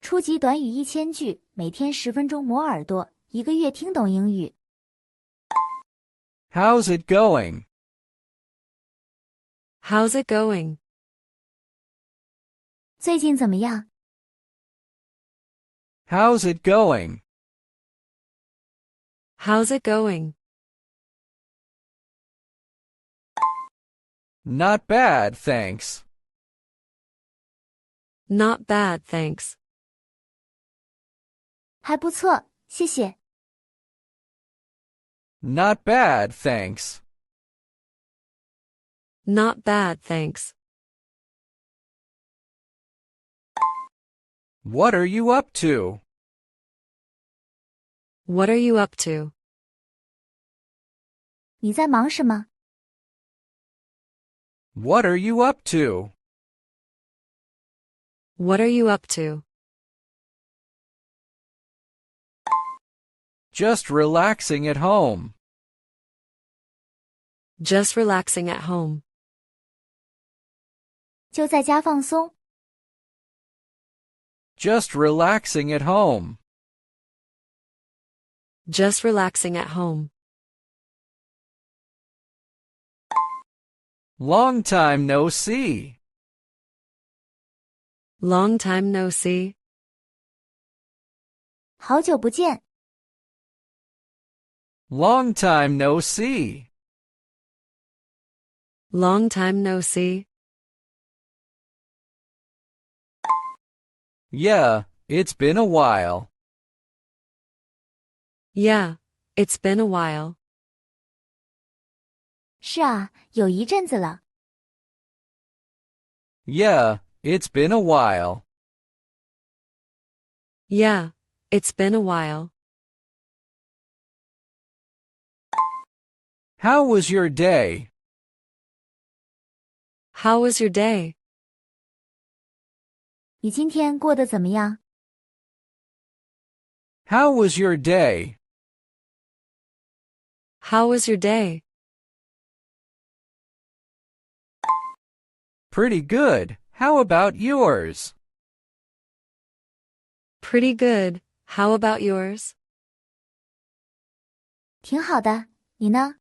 初级短语1000句，每天10分钟磨耳朵，一个月听懂英语。How's it going? How's it going? 最近怎么样？ How's it going? How's it going? Not bad, thanks. Not bad, thanks. 还不错，谢谢。Not bad, thanks. Not bad, thanks. What are you up to? What are you up to? 你在忙什么？ What are you up to? What are you up to? Just relaxing at home. Just relaxing at home. 就在家放松。 Just relaxing at home. Just relaxing at home. Long time no see. Long time no see. 好久不见。 Long time no see. Long time no see. Yeah, it's been a while. Yeah, it's been a while. 是啊，有一阵子了。 Yeah, it's been a while. Yeah, it's been a while. How was your day? How was your day? 你今天过得怎么样？ How was your day? How was your day? Pretty good. How about yours? Pretty good. How about yours? 挺好的，你呢？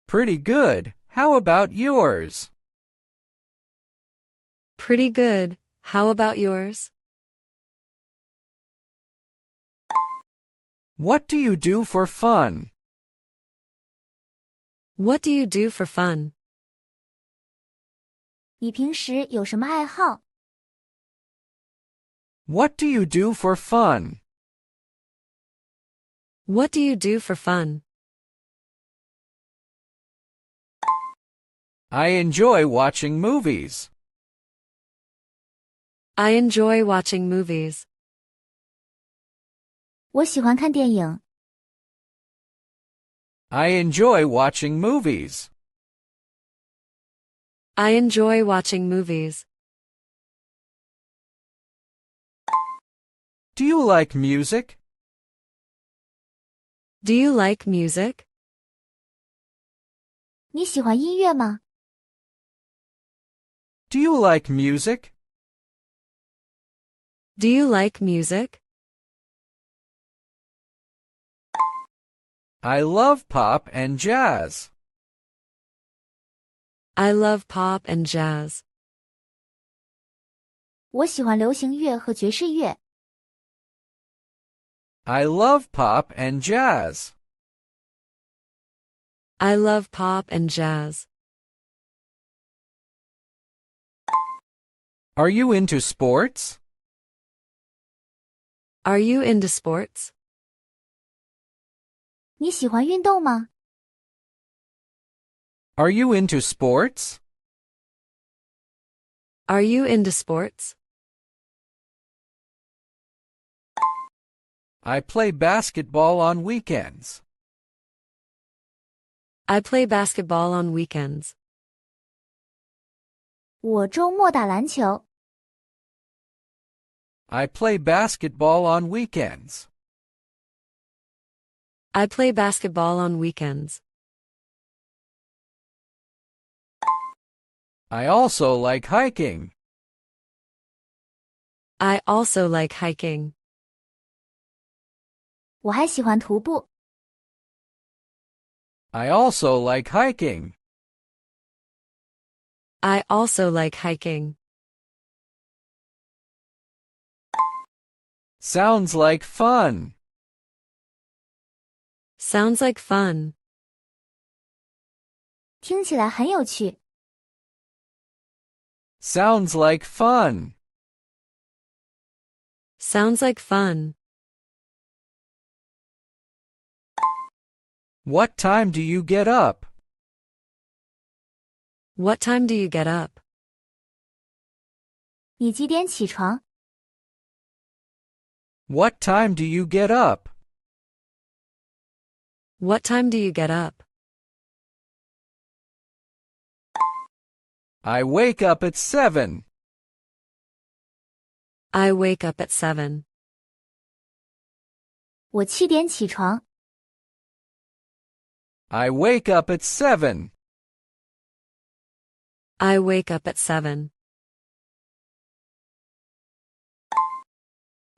Pretty good. How about yours? Pretty good. How about yours? What do you do for fun? What do you do for fun? 你平时有什么爱好？ What do you do for fun? What do you do for fun? I enjoy watching movies. I enjoy watching movies. 我喜欢看电影。 I enjoy watching movies. I enjoy watching movies. Do you like music? Do you like music? 你喜欢音乐吗？ Do you like music? Do you like music? I love pop and jazz. I love pop and jazz. 我喜欢流行乐和爵士乐。 I love pop and jazz. I love pop and jazz. Are you into sports? Are you into sports? 你喜欢运动吗？ Are you into sports? Are you into sports? I play basketball on weekends. I play basketball on weekends. 我周末打篮球。 I play basketball on weekends. I play basketball on weekends. I also like hiking. I also like hiking. 我还喜欢徒步。I also like hiking. I also like hiking. Sounds like fun. Sounds like fun. 听起来很有趣。Sounds like fun. Sounds like fun. What time do you get up? What time do you get up? 你几点起床？ What time do you get up? What time do you get up? I wake up at 7. I wake up at 7. 我7点起床。I wake up at 7. I wake up at 7.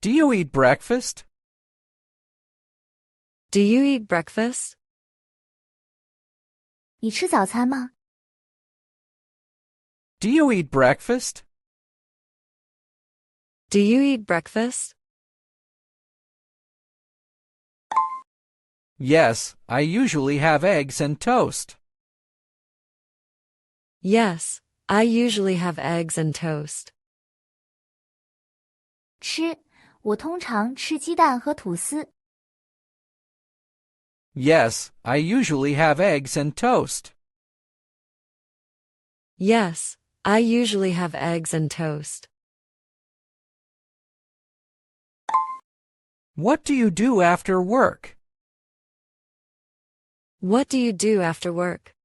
Do you eat breakfast? Do you eat breakfast? 你吃早餐吗？ Do you eat breakfast? Do you eat breakfast? Yes, I usually have eggs and toast. Yes, I usually have eggs and toast. 吃，我通常吃鸡蛋和吐司。 Yes, I usually have eggs and toast. Yes, I usually have eggs and toast. What do you do after work? What do you do after work?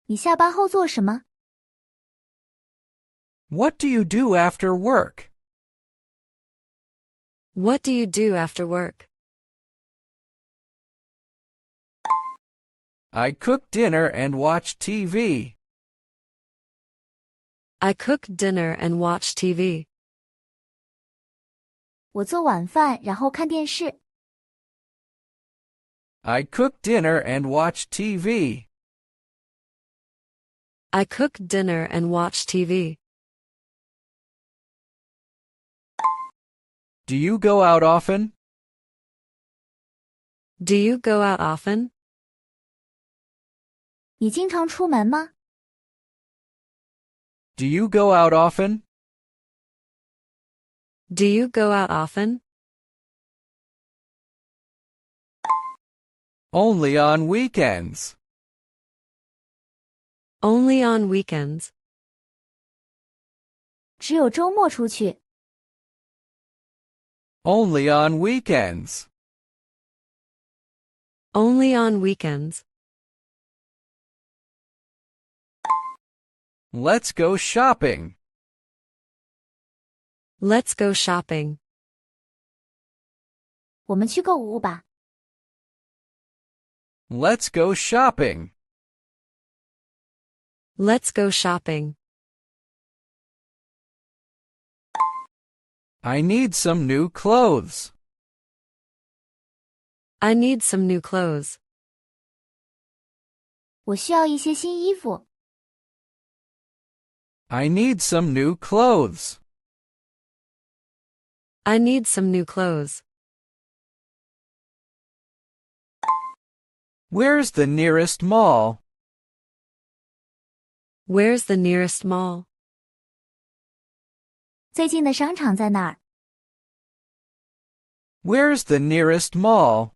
你下班后做什么？ What do you do after work? What do you do after work? I cook dinner and watch TV. I cook dinner and watch TV. 我做晚饭，然后看电视。 I cook dinner and watch TV. I cook dinner and watch TV. Do you go out often? Do you go out often? 你经常出门吗？ Do you go out often? Do you go out often? Only on weekends. Only on weekends. 只有周末出去。 Only on weekends. Only on weekends. Let's go shopping. Let's go shopping. 我们去购物吧。 Let's go shopping. Let's go shopping. I need some new clothes. I need some new clothes. 我需要一些新衣服。 I need some new clothes. I need some new clothes. Where's the nearest mall? Where's the nearest mall? 最近的商场在哪儿？ Where's the nearest mall?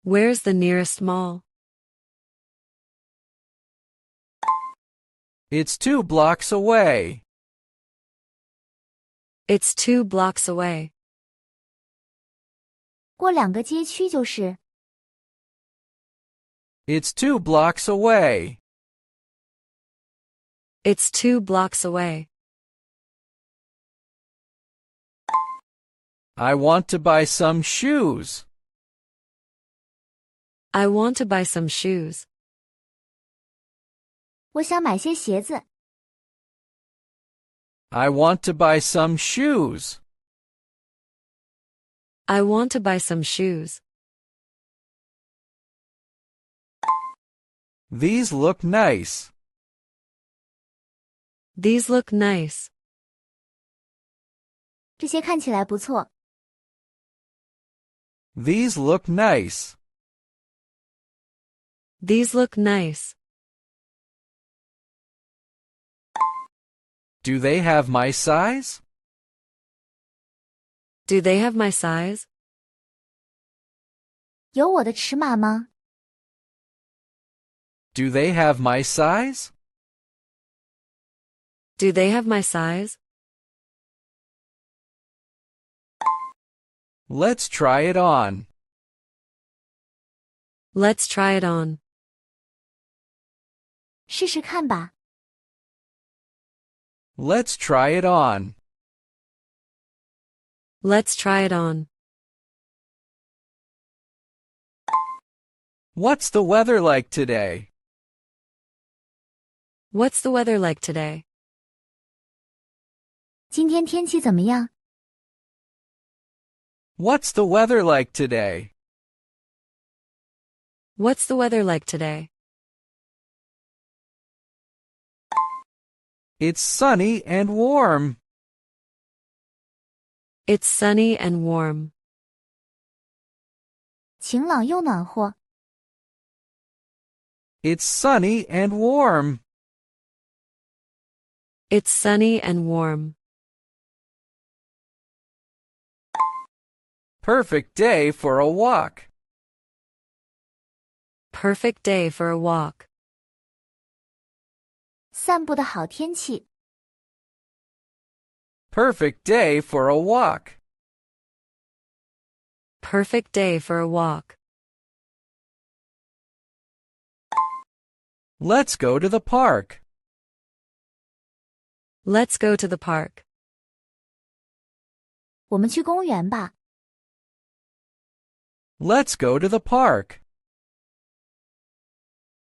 Where's the nearest mall? It's 2 blocks away. It's 2 blocks away. 过2个街区就是。 It's 2 blocks away. It's 2 blocks away. I want to buy some shoes. I want to buy some shoes. 我想买些鞋子。I want to buy some shoes. I want to buy some shoes. These look nice. These look nice. 这些看起来不错。These look nice. These look nice. Do they have my size? Do they have my size? 有我的尺码吗？ Do they have my size? Do they have my size? Let's try it on. Let's try it on. 试试看吧。 Let's try it on. Let's try it on. What's the weather like today? What's the weather like today? 今天天气怎么样？ What's the weather like today? What's the weather like today? It's sunny and warm. It's sunny and warm. 晴朗又暖和。 It's sunny and warm. It's sunny and warm. Perfect day for a walk. Perfect day for a walk. 散步的好天气。 Perfect day for a walk. Perfect day for a walk. Let's go to the park. Let's go to the park. 我们去公园吧。 Let's go to the park.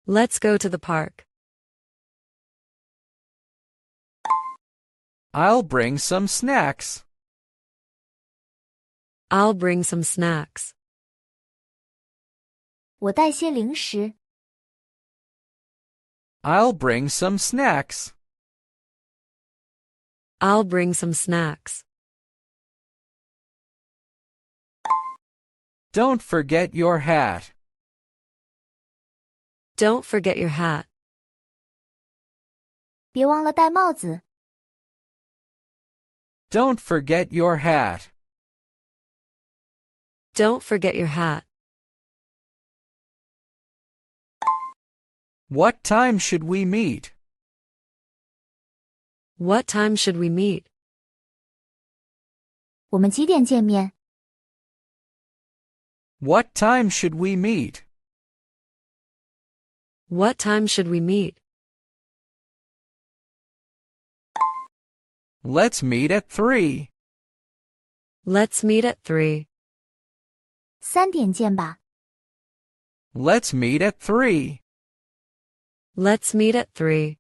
Let's go to the park. I'll bring some snacks. I'll bring some snacks. 我带些零食。 I'll bring some snacks. I'll bring some snacks. Don't forget your hat. Don't forget your hat. 别忘了戴帽子。 Don't forget your hat. Don't forget your hat. What time should we meet? What time should we meet? 我们几点见面？ What time should we meet? What time should we meet? Let's meet at 3. Let's meet at 3. 3点见吧。 Let's meet at 3. Let's meet at 3.